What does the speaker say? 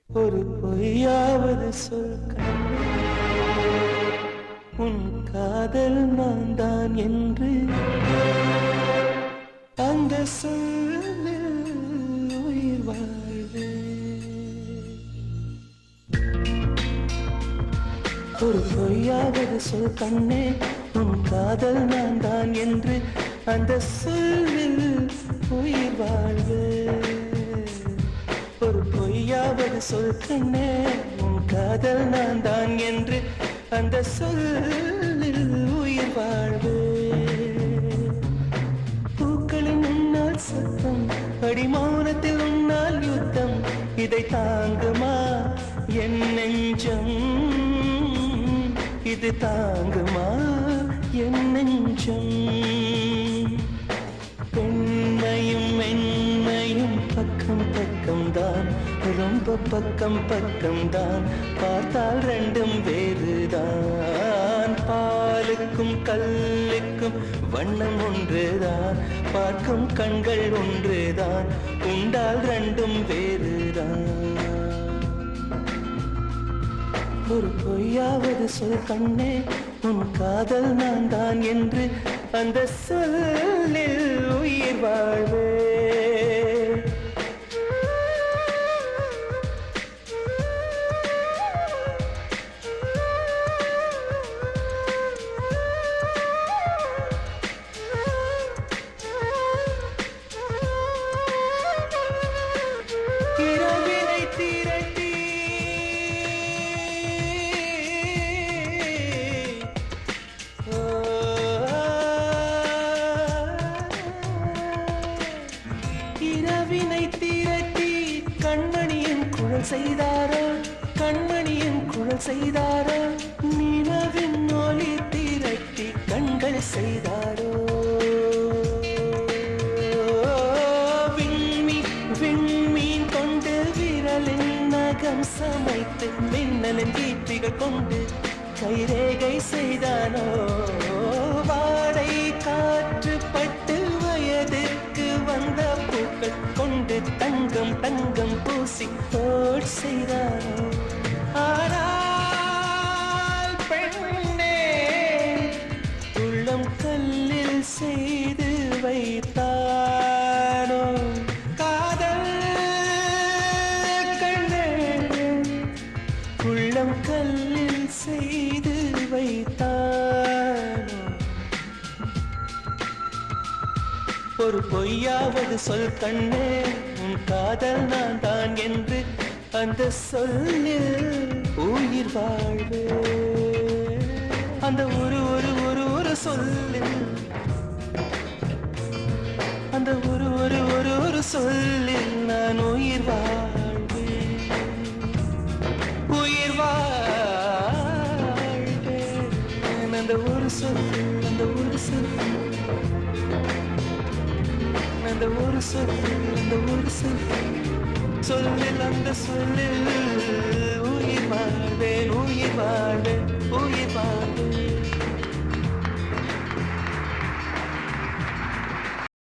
ஒரு பொய்யாவது சொல் உன் காதல் நான் தான் என்று அந்த சொல்லில் உயிர் வாழ்வே. ஒரு பொய்யாவது சொல் கண்ணே உன் காதல் நான் தான் என்று அந்த சொல்லில் உயிர் வாழ்வே. ஒரு பொய்யாவது சொல் கண்ணே உன் காதல் நான் தான் என்று அந்த சொல்லில் உயிர் வாழ்வே. பூக்களின் உன்னால் சத்தம் அடிமௌனத்தில் உன்னால் யுத்தம் இதை தாங்குமா என் நெஞ்சம், இது தாங்குமா என் நெஞ்சம். பெண்மையும் மென்மையும் பக்கம் பக்கம்தான், ரொம்ப பக்கம் பக்கம்தான், பார்த்தால் ரெண்டும் வேறுதான். பாலுக்கும் கல்லுக்கும் வண்ணம் ஒன்றுதான், பார்க்கும் கண்கள் ஒன்றுதான், உண்டால் ரெண்டும் வேறுதான். ஒரு பொய்யாவது சொல் கண்ணே உன் காதல் நான் தான் என்று அந்த சொல்லில் உயிர் வாழ்வே. இரவினை திரட்டி கண்மணியின் குழல் செய்தாரோ, கண்மணியின் குழல் செய்தாரோ, நிலவின் ஒளி திரட்டி கண்கள் செய்தாரோ. விண்மீன் கொண்டு விரலின் நகம் சமைத்து மின்னலின் கீர்த்திகள் கொண்டு கைரேகை செய்தானோ. வாடை காற்று பட்டு வயதுக்கு வந்த பூக்கள் கொண்டு தங்கம் தங்கம் பூசி தோட் செய்தானோ. ஆனால் பெண்ணே உள்ளம் கல்லில் செய்து வைத்தானோ காதல் கண்ணே, உள்ளம் கல்லில் செய்து வைத்தானோ. ஒரு பொய்யாவது சொல் கண்ணே உன் காதல் நான் தான் என்று அந்த சொல்லில் உயிர் வாழ்வே. அந்த ஒரு ஒரு ஒரு ஒரு சொல்லில், அந்த ஒரு ஒரு ஒரு ஒரு சொல்லில் நான் உயிர் வாழ்வேன், உயிர் வாழ்வேன். அந்த ஒரு சொல், அந்த ஒரு சொல், அந்த ஒரு சொல், அந்த ஒரு சொல் சொல்லில், அந்த சொல்லில் உயிர் வாழ்வேன், உயிர் வாழ்வேன், உயிர் வாழ்வேன்.